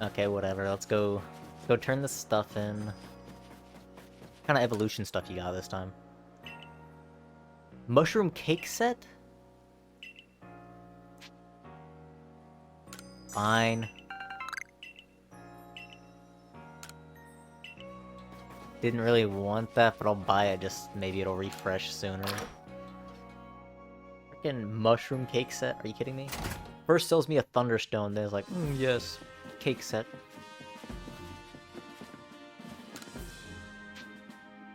Okay, whatever. Let's go turn this stuff in. What kind of evolution stuff you got this time? Mushroom cake set? Fine. Didn't really want that, but I'll buy it, just maybe it'll refresh sooner. Freaking mushroom cake set? Are you kidding me? First sells me a thunderstone, then it's like, yes, cake set.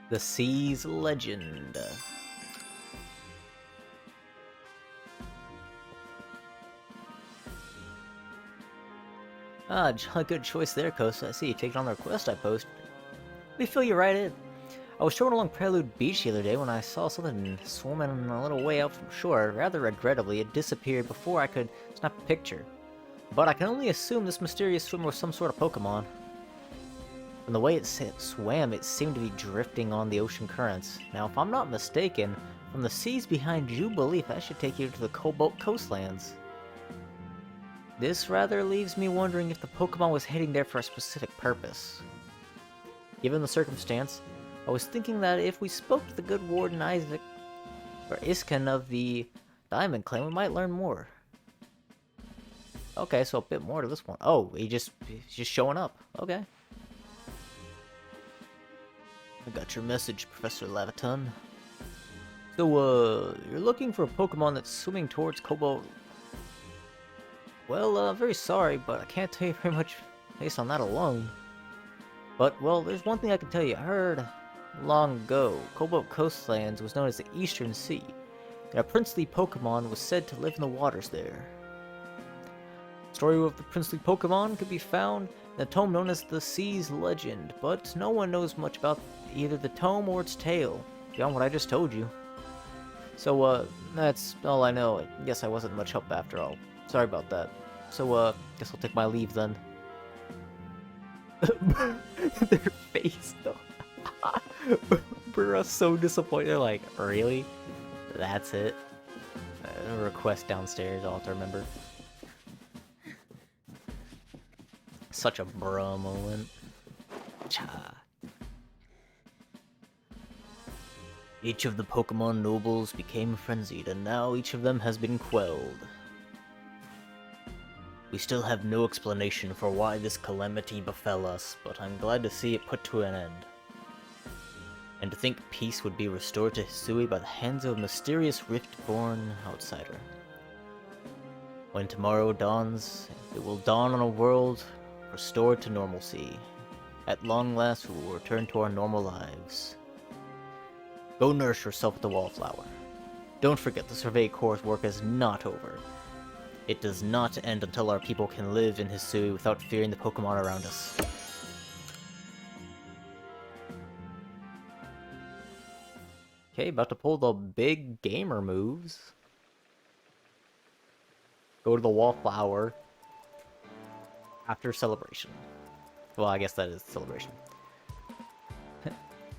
The Sea's Legend. Ah, a good choice there, Costa. I see you taking on the request I posted. Let me fill you right in. I was strolling along Prelude Beach the other day when I saw something swimming a little way out from shore. Rather regrettably, it disappeared before I could snap a picture. But I can only assume this mysterious swimmer was some sort of Pokémon. From the way it swam, it seemed to be drifting on the ocean currents. Now, if I'm not mistaken, from the seas behind Jubilife, that should take you to the Cobalt Coastlands. This rather leaves me wondering if the Pokémon was heading there for a specific purpose. Given the circumstance, I was thinking that if we spoke to the good Warden Iskan of the Diamond Clan, we might learn more. Okay, so a bit more to this one. Oh, he's just showing up. Okay. I got your message, Professor Laviton. So, you're looking for a Pokemon that's swimming towards Cobalt. Well, very sorry, but I can't tell you very much based on that alone. But, well, there's one thing I can tell you. I heard long ago, Cobalt Coastlands was known as the Eastern Sea, and a princely Pokemon was said to live in the waters there. The story of the princely Pokemon could be found in a tome known as the Sea's Legend, but no one knows much about either the tome or its tale, beyond what I just told you. So, that's all I know. I guess I wasn't much help after all. Sorry about that. So, guess I'll take my leave then. Their face, though. Burra's so disappointed. They're like, really? That's it? A request downstairs, I'll have to remember. Such a bra moment. Cha. Each of the Pokemon nobles became frenzied, and now each of them has been quelled. We still have no explanation for why this calamity befell us, but I'm glad to see it put to an end. And to think peace would be restored to Hisui by the hands of a mysterious rift-born outsider. When tomorrow dawns, it will dawn on a world restored to normalcy. At long last, we will return to our normal lives. Go nurse yourself with the wallflower. Don't forget the Survey Corps' work is not over. It does not end until our people can live in Hisui without fearing the Pokemon around us. Okay, about to pull the big gamer moves. Go to the wallflower after celebration. Well, I guess that is celebration.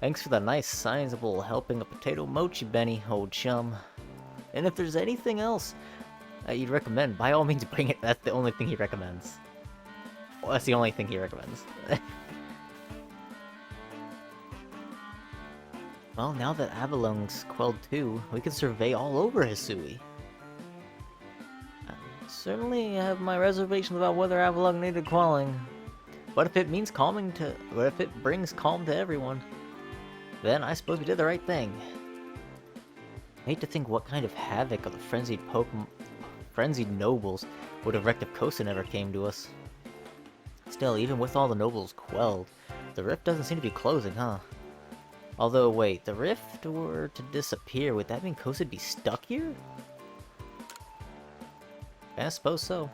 Thanks for the nice sizable helping of potato mochi, Benny, old chum. And if there's anything else you'd recommend, by all means bring it. That's the only thing he recommends. Well, that's the only thing he recommends. Well, now that Avalong's quelled too, we can survey all over Hisui. I certainly have my reservations about whether Avalong needed quelling. But if it means if it brings calm to everyone, then I suppose we did the right thing. I hate to think what kind of havoc of the frenzied nobles would have wreaked if Kosa never came to us. Still, even with all the nobles quelled, the rift doesn't seem to be closing, huh? Although, wait, the rift were to disappear, would that mean Kosa'd be stuck here? I suppose so.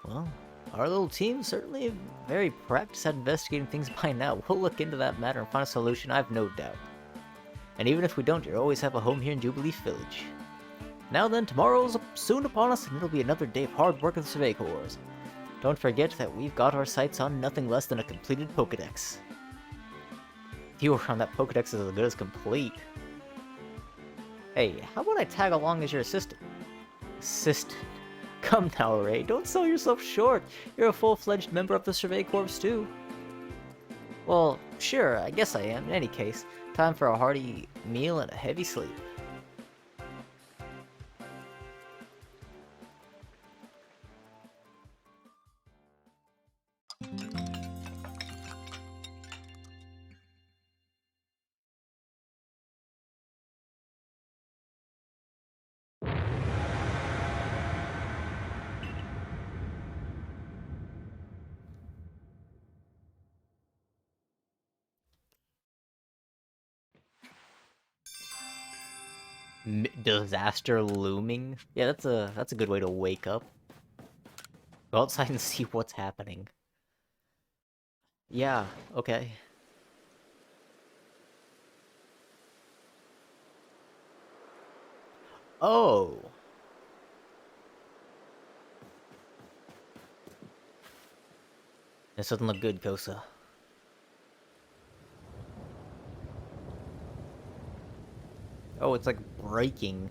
Well, our little team's certainly very practiced at investigating things by now. We'll look into that matter and find a solution, I've no doubt. And even if we don't, you always have a home here in Jubilife Village. Now then, tomorrow's soon upon us, and it'll be another day of hard work of the Survey Corps. Don't forget that we've got our sights on nothing less than a completed Pokedex. You around that Pokedex is as good as complete. Hey, how about I tag along as your assistant? Come now, Ray, don't sell yourself short. You're a full-fledged member of the Survey Corps, too. Well, sure, I guess I am. In any case, time for a hearty meal and a heavy sleep. Disaster looming? Yeah, that's a good way to wake up. Go outside and see what's happening. Yeah, okay. Oh! This doesn't look good, Kosa. Oh, it's like breaking.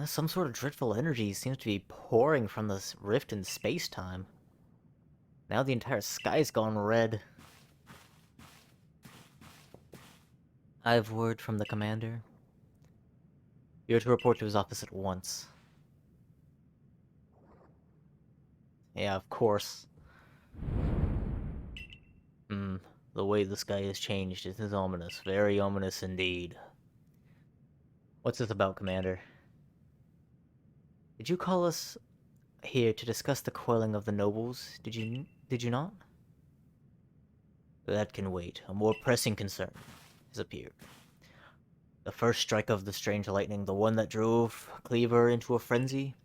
Some sort of dreadful energy seems to be pouring from this rift in space-time. Now the entire sky's gone red. I have word from the commander. You're to report to his office at once. Yeah, of course. The way the sky has changed is ominous. Very ominous indeed. What's this about, Commander? Did you call us here to discuss the quelling of the nobles? Did you not? That can wait. A more pressing concern has appeared. The first strike of the strange lightning, the one that drove Cleaver into a frenzy,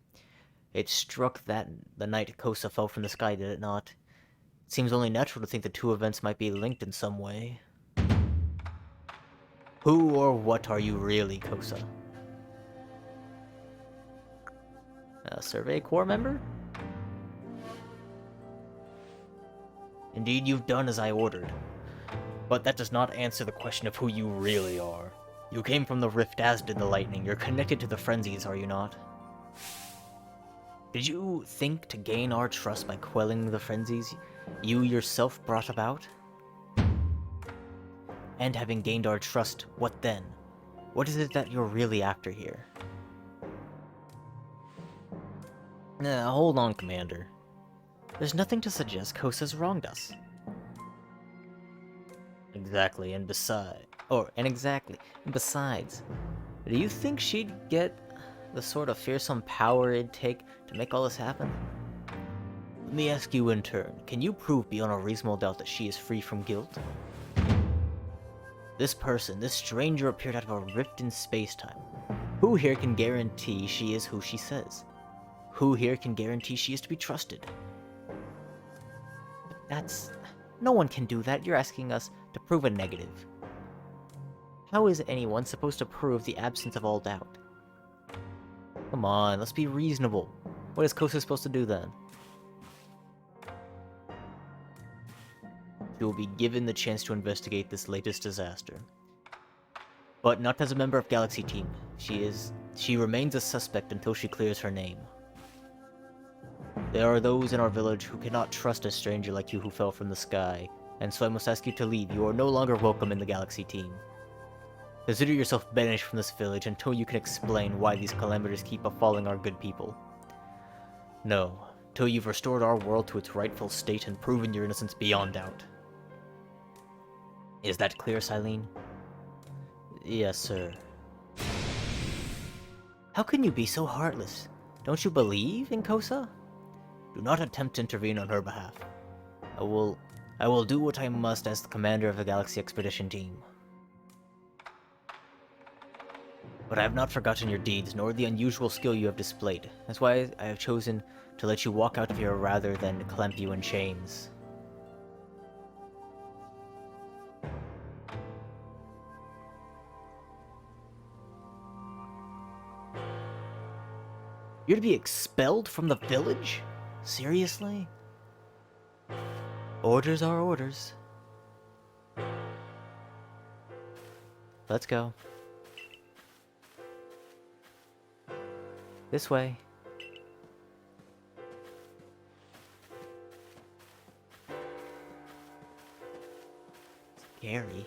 it struck that the night Kosa fell from the sky, did it not? It seems only natural to think the two events might be linked in some way. Who or what are you really, Kosa? A Survey Corps member? Indeed, you've done as I ordered. But that does not answer the question of who you really are. You came from the rift as did the lightning. You're connected to the frenzies, are you not? Did you think to gain our trust by quelling the frenzies you yourself brought about? And having gained our trust, what then? What is it that you're really after here? Hold on, Commander. There's nothing to suggest Kosa's wronged us. Exactly, and besides... And besides, do you think she'd get the sort of fearsome power it'd take to make all this happen? Let me ask you in turn, can you prove beyond a reasonable doubt that she is free from guilt? This person, this stranger appeared out of a rift in space-time. Who here can guarantee she is who she says? Who here can guarantee she is to be trusted? That's... No one can do that. You're asking us to prove a negative. How is anyone supposed to prove the absence of all doubt? Come on, let's be reasonable. What is Kosa supposed to do then? She will be given the chance to investigate this latest disaster. But not as a member of Galaxy Team. She remains a suspect until she clears her name. There are those in our village who cannot trust a stranger like you who fell from the sky, and so I must ask you to leave. You are no longer welcome in the Galaxy Team. Consider yourself banished from this village until you can explain why these calamities keep befalling our good people. No, till you've restored our world to its rightful state and proven your innocence beyond doubt. Is that clear, Silene? Yes, sir. How can you be so heartless? Don't you believe in Kosa? Do not attempt to intervene on her behalf. I will do what I must as the commander of the Galaxy Expedition Team. But I have not forgotten your deeds, nor the unusual skill you have displayed. That's why I have chosen to let you walk out of here rather than clamp you in chains. You're to be expelled from the village? Seriously? Orders are orders. Let's go. This way. Scary.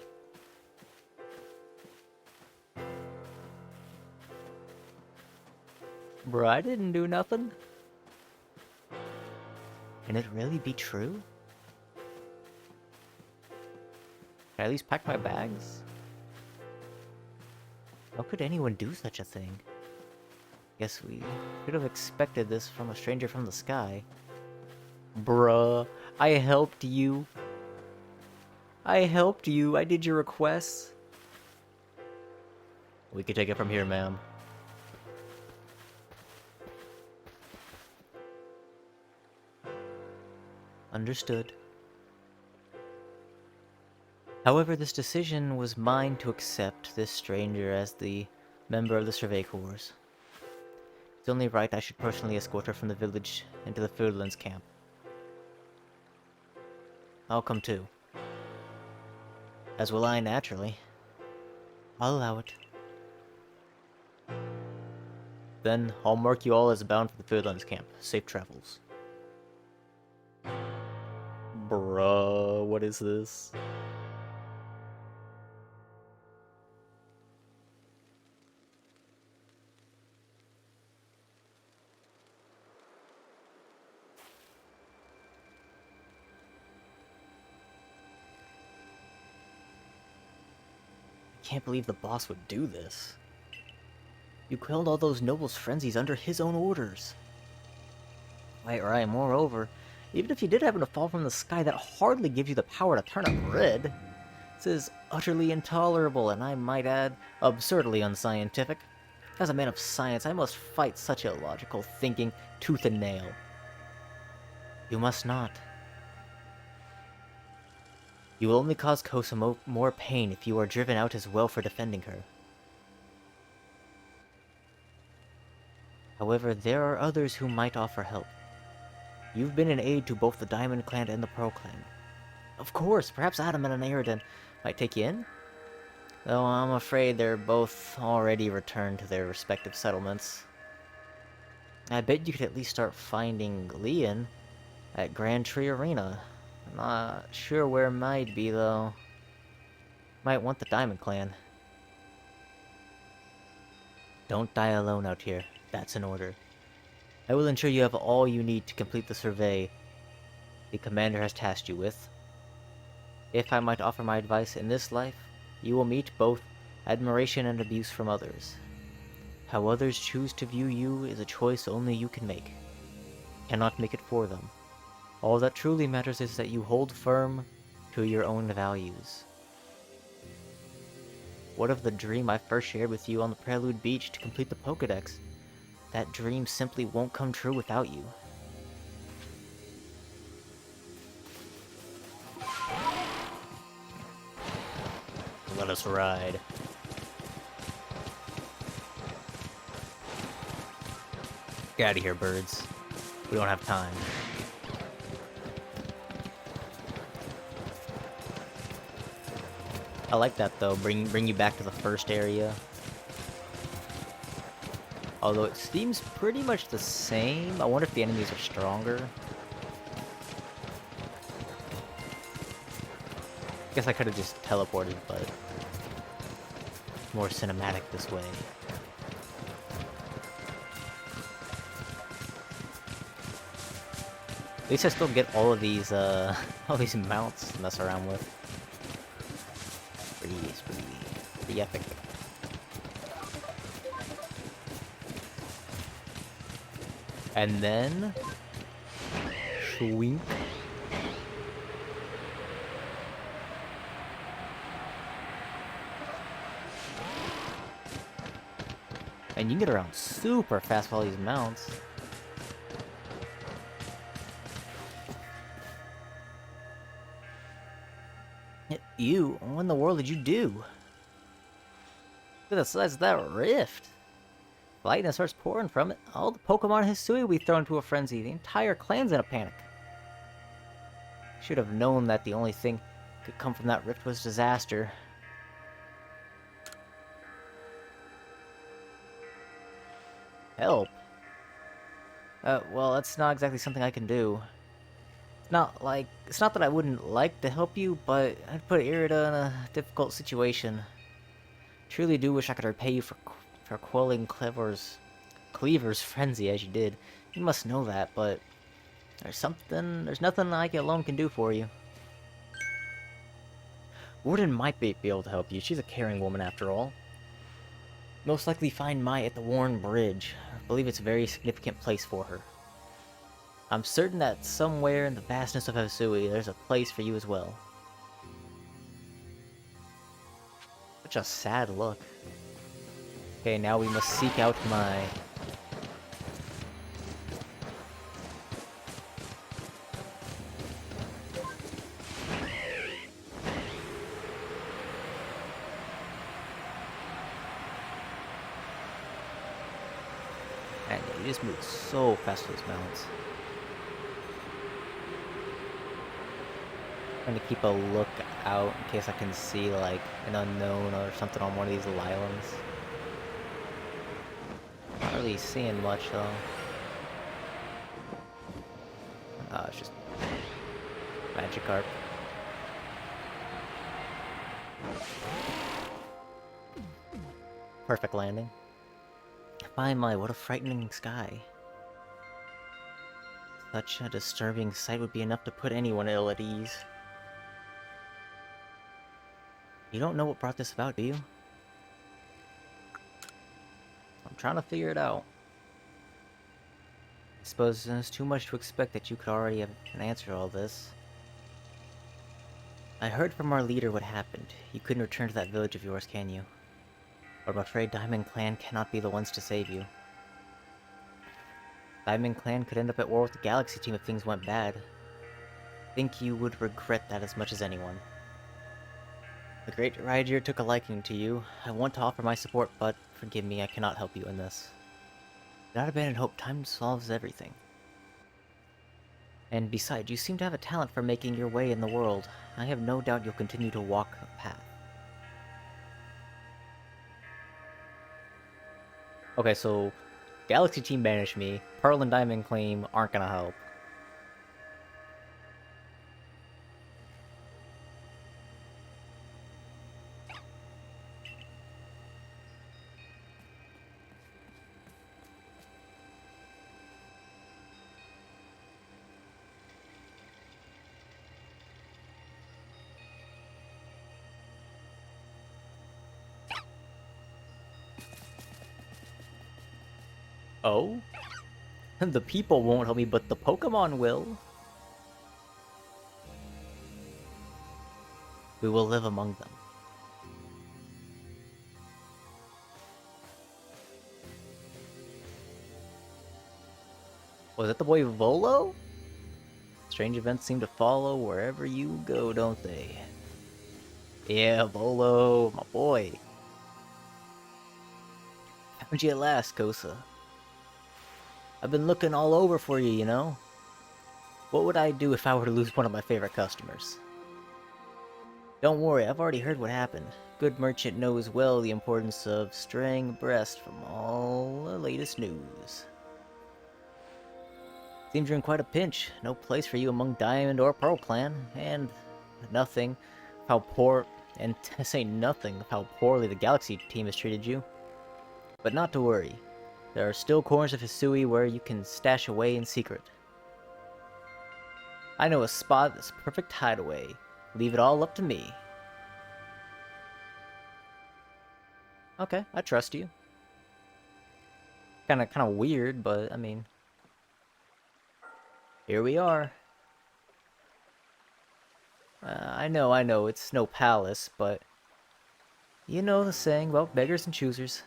Bro, I didn't do nothing. Can it really be true? Can I at least pack my bags? How could anyone do such a thing? Guess we could have expected this from a stranger from the sky. Bruh, I helped you. I helped you. I did your requests. We can take it from here, ma'am. Understood. However, this decision was mine to accept this stranger as the member of the Survey Corps. It's only right I should personally escort her from the village into the Foodlands camp. I'll come too. As will I, naturally. I'll allow it. Then, I'll mark you all as bound for the Foodlands camp. Safe travels. Bruh, what is this? I can't believe the boss would do this. You quelled all those nobles' frenzies under his own orders. Right. Moreover, even if you did happen to fall from the sky, that hardly gives you the power to turn it red. This is utterly intolerable, and I might add, absurdly unscientific. As a man of science, I must fight such illogical thinking tooth and nail. You must not. You will only cause Kosa more pain if you are driven out as well for defending her. However, there are others who might offer help. You've been an aid to both the Diamond Clan and the Pearl Clan. Of course, perhaps Adam and Aridin might take you in? Though I'm afraid they're both already returned to their respective settlements. I bet you could at least start finding Leon at Grand Tree Arena. I'm not sure where it might be, though. Might want the Diamond Clan. Don't die alone out here. That's an order. I will ensure you have all you need to complete the survey the commander has tasked you with. If I might offer my advice in this life, you will meet both admiration and abuse from others. How others choose to view you is a choice only you can make. Cannot make it for them. All that truly matters is that you hold firm to your own values. What of the dream I first shared with you on the Prelude Beach to complete the Pokédex? That dream simply won't come true without you. Let us ride. Get out of here, birds. We don't have time. I like that though, bring you back to the first area. Although it seems pretty much the same. I wonder if the enemies are stronger. Guess I could have just teleported, but more cinematic this way. At least I still get all of these mounts to mess around with. Pretty epic. And then swing. And you can get around super fast with all these mounts. You? What in the world did you do? Look at the size of that rift. Lightning starts pouring from it. All the Pokemon in Hisui will be thrown into a frenzy. The entire clan's in a panic. Should have known that the only thing could come from that rift was disaster. Help? Well, that's not exactly something I can do. It's not that I wouldn't like to help you, but I'd put Irida in a difficult situation. Truly do wish I could repay you for quelling Cleaver's frenzy as you did. You must know that, but there's nothing I alone can do for you. Warden might be able to help you. She's a caring woman after all. Most likely find Mai at the Warren Bridge. I believe it's a very significant place for her. I'm certain that somewhere in the vastness of Hisui, there's a place for you as well. Such a sad look. Okay, now we must seek out Mai. And you just move so fast with those mounts. Trying to keep a look out in case I can see like an unknown or something on one of these little islands. Not really seeing much though. It's just Magikarp. Perfect landing. My, what a frightening sky. Such a disturbing sight would be enough to put anyone ill at ease. You don't know what brought this about, do you? I'm trying to figure it out. I suppose it's too much to expect that you could already have an answer to all this. I heard from our leader what happened. You couldn't return to that village of yours, can you? But I'm afraid Diamond Clan cannot be the ones to save you. Diamond Clan could end up at war with the Galaxy team if things went bad. I think you would regret that as much as anyone. The great Rydier took a liking to you. I want to offer my support, but forgive me, I cannot help you in this. Do not abandon hope. Time solves everything. And besides, you seem to have a talent for making your way in the world. I have no doubt you'll continue to walk the path. Okay, so Galaxy Team banished me. Pearl and Diamond Claim aren't gonna help. Oh? The people won't help me, but the Pokemon will. We will live among them. Was that the boy Volo? Strange events seem to follow wherever you go, don't they? Yeah, Volo, my boy. Found you at last, Kosa. I've been looking all over for you, you know? What would I do if I were to lose one of my favorite customers? Don't worry, I've already heard what happened. Good merchant knows well the importance of straying abreast from all the latest news. Seems you're in quite a pinch. No place for you among Diamond or Pearl Clan, and nothing of how poor, and to say nothing of how poorly the Galaxy team has treated you. But not to worry. There are still corners of Hisui where you can stash away in secret. I know a spot that's perfect hideaway. Leave it all up to me. Okay, I trust you. Kinda weird, but I mean... Here we are. I know, it's no palace, but... You know the saying about beggars and choosers.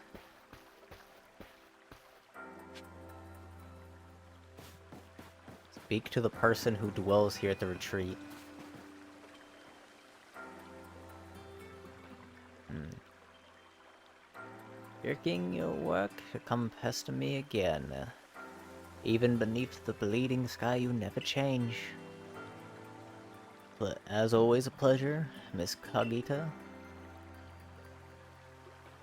Speak to the person who dwells here at the retreat. Shirking your work to come pester me again. Even beneath the bleeding sky you never change. But as always a pleasure, Miss Kagita.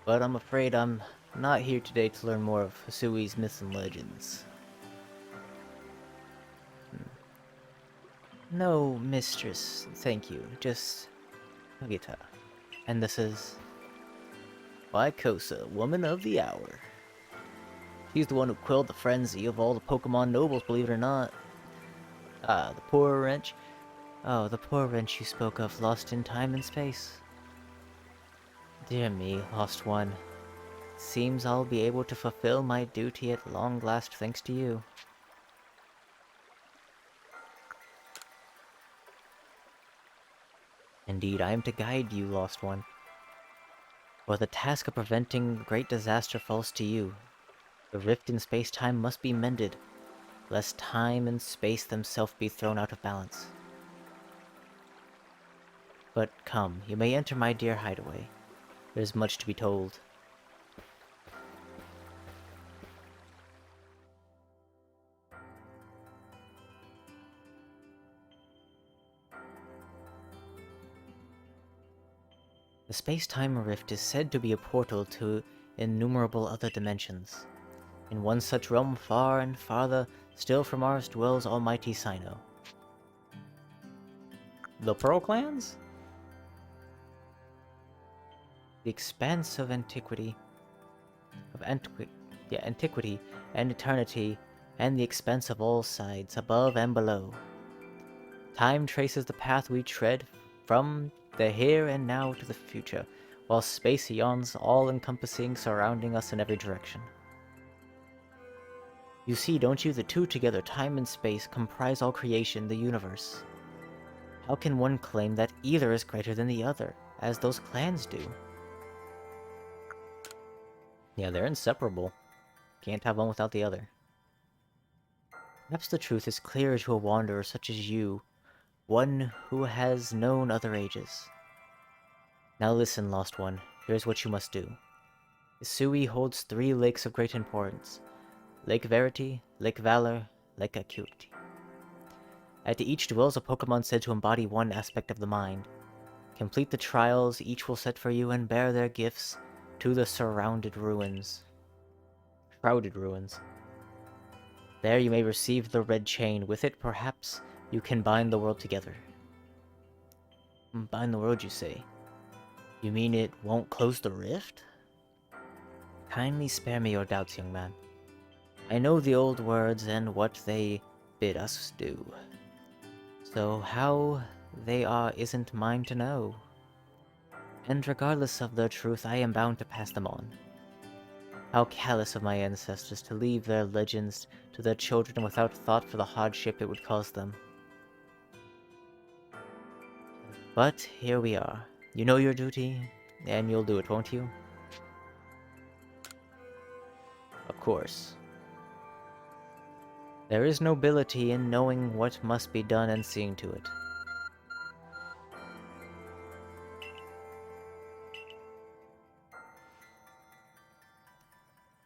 But I'm afraid I'm not here today to learn more of Hisui's myths and legends. No, mistress, thank you. Just Kagita. And this is Kosa, Woman of the Hour. She's the one who quelled the frenzy of all the Pokemon nobles, believe it or not. Ah, the poor wrench. Oh, the poor wrench you spoke of, lost in time and space. Dear me, lost one. Seems I'll be able to fulfill my duty at long last thanks to you. Indeed, I am to guide you, lost one. For the task of preventing great disaster falls to you. The rift in space-time must be mended, lest time and space themselves be thrown out of balance. But come, you may enter my dear hideaway. There's much to be told. The space-time rift is said to be a portal to innumerable other dimensions. In one such realm far and farther still from ours dwells almighty Sino. The Pearl Clans? The expanse of antiquity, antiquity and eternity, and the expanse of all sides, above and below. Time traces the path we tread from the here and now to the future, while space yawns all-encompassing, surrounding us in every direction. You see, don't you, the two together, time and space, comprise all creation, the universe. How can one claim that either is greater than the other, as those clans do? Yeah, they're inseparable. Can't have one without the other. Perhaps the truth is clearer to a wanderer such as you, one who has known other ages. Now listen, lost one, here's what you must do. Hisui holds 3 lakes of great importance. Lake Verity, Lake Valor, Lake Acuity. At each dwells a Pokemon said to embody one aspect of the mind. Complete the trials each will set for you and bear their gifts to the Shrouded Ruins. There you may receive the red chain. With it, perhaps, you can bind the world together. Bind the world, you say? You mean it won't close the rift? Kindly spare me your doubts, young man. I know the old words and what they bid us do. So how they are isn't mine to know. And regardless of their truth, I am bound to pass them on. How callous of my ancestors to leave their legends to their children without thought for the hardship it would cause them. But here we are. You know your duty, and you'll do it, won't you? Of course. There is nobility in knowing what must be done and seeing to it.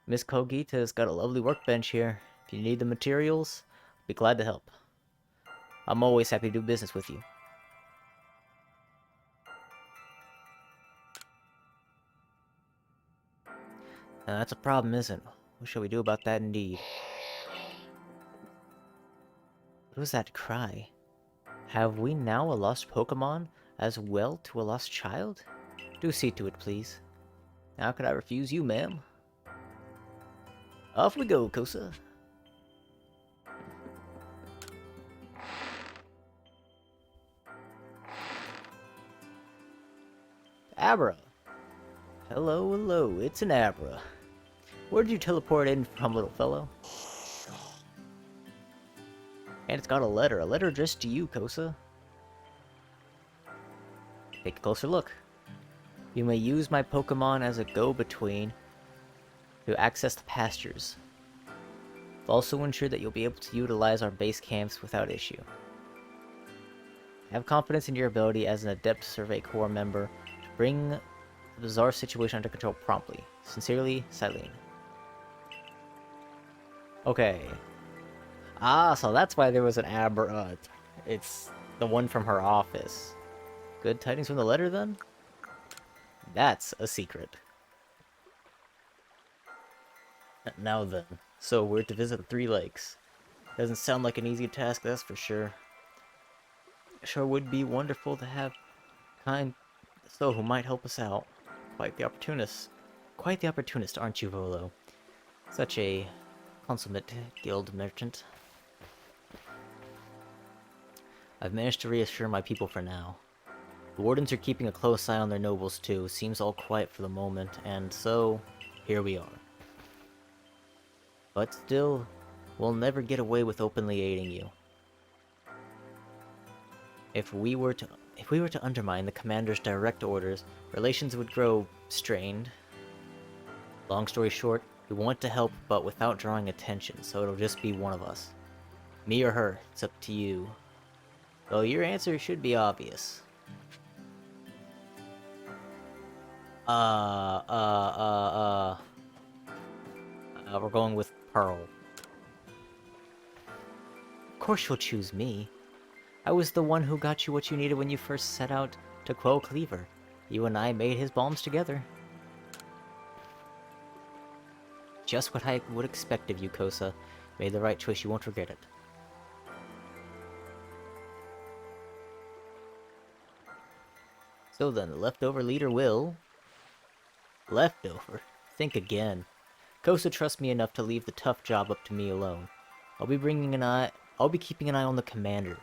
Miss Kogita's got a lovely workbench here. If you need the materials, I'll be glad to help. I'm always happy to do business with you. Now, that's a problem, isn't it? What shall we do about that indeed? What was that cry? Have we now a lost Pokemon as well to a lost child? Do see to it, please. How could I refuse you, ma'am? Off we go, Kosa. Abra. Hello, it's an Abra. Where'd you teleport in from, little fellow? And it's got a letter addressed to you, Kosa. Take a closer look. You may use my Pokemon as a go-between to access the pastures. Also ensure that you'll be able to utilize our base camps without issue. Have confidence in your ability as an Adept Survey Corps member to bring the bizarre situation under control promptly. Sincerely, Silene. Okay. Ah, so that's why there was an it's the one from her office. Good tidings from the letter, then? That's a secret. Now then, so we're to visit the Three Lakes. Doesn't sound like an easy task, that's for sure. Sure would be wonderful to have kind so who might help us out. Quite the opportunist. Quite the opportunist, aren't you, Volo? Such a consummate guild merchant. I've managed to reassure my people for now. The wardens are keeping a close eye on their nobles too. Seems all quiet for the moment, and so, here we are. But still, we'll never get away with openly aiding you. If we were to undermine the commander's direct orders, relations would grow strained. Long story short, we want to help, but without drawing attention, so it'll just be one of us. Me or her, it's up to you. Though your answer should be obvious. We're going with Pearl. Of course you'll choose me. I was the one who got you what you needed when you first set out to quell Cleaver. You and I made his bombs together. Just what I would expect of you, Kosa. Made the right choice, you won't regret it. So then, the leftover leader will... Leftover? Think again. Kosa trusts me enough to leave the tough job up to me alone. I'll be keeping an eye on the commander,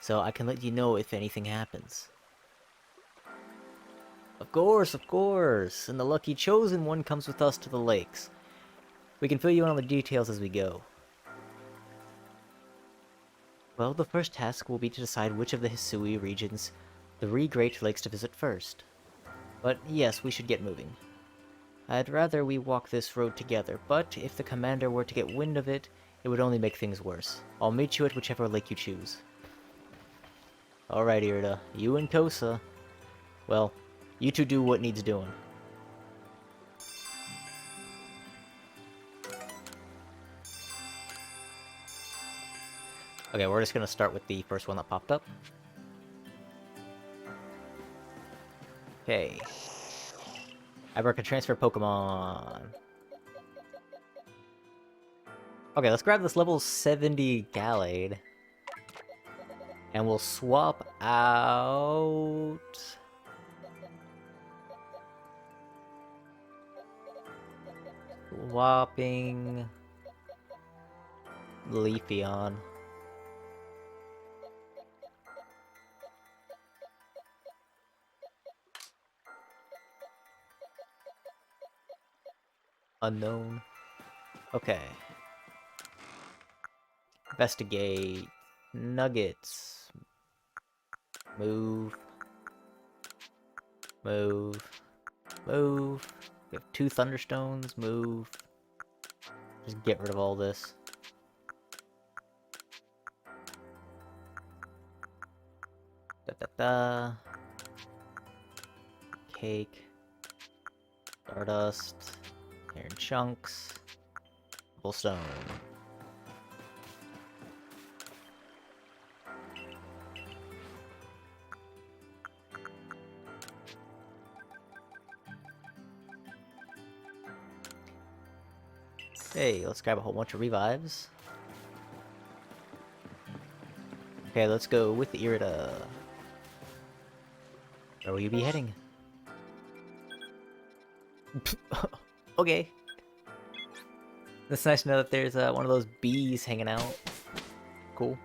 so I can let you know if anything happens. Of course! And the lucky chosen one comes with us to the lakes. We can fill you in on the details as we go. Well, the first task will be to decide which of the Hisui region's 3 Great Lakes to visit first. But yes, we should get moving. I'd rather we walk this road together, but if the commander were to get wind of it, it would only make things worse. I'll meet you at whichever lake you choose. Alright, Irida. You and Kosa. Well, you two do what needs doing. Okay, we're just gonna start with the first one that popped up. Okay. I can transfer Pokemon. Okay, let's grab this level 70 Gallade. And we'll swap out... Swapping... Leafeon. Unknown. Okay. Investigate. Nuggets. Move. Move. Move. We have 2 Thunderstones. Move. Just get rid of all this. Da-da-da. Cake. Stardust. Iron Chunks. Cobblestone. Hey, let's grab a whole bunch of revives. Okay, let's go with the Irida. Where will you be heading? Okay. It's nice to know that there's one of those bees hanging out. Cool.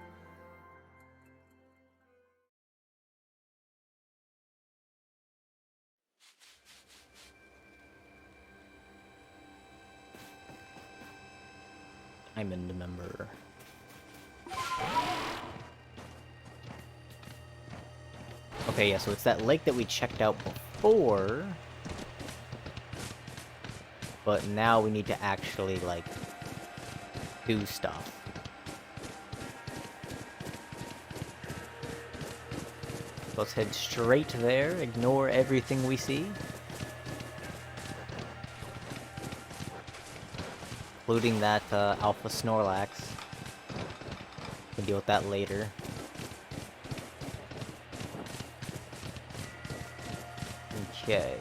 Diamond member. Okay, yeah, so it's that lake that we checked out before. But now we need to actually, like, do stuff. Let's head straight there, ignore everything we see. looting that Alpha Snorlax. Can deal with that later. Okay.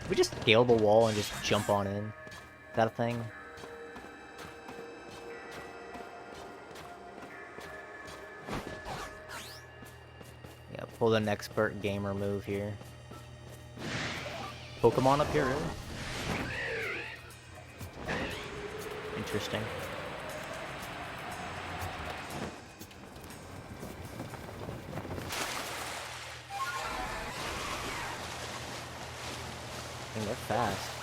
We just scale the wall and just jump on in. Is that a thing? Yeah, pull an expert gamer move here. Pokemon up here, really? Interesting. They're fast.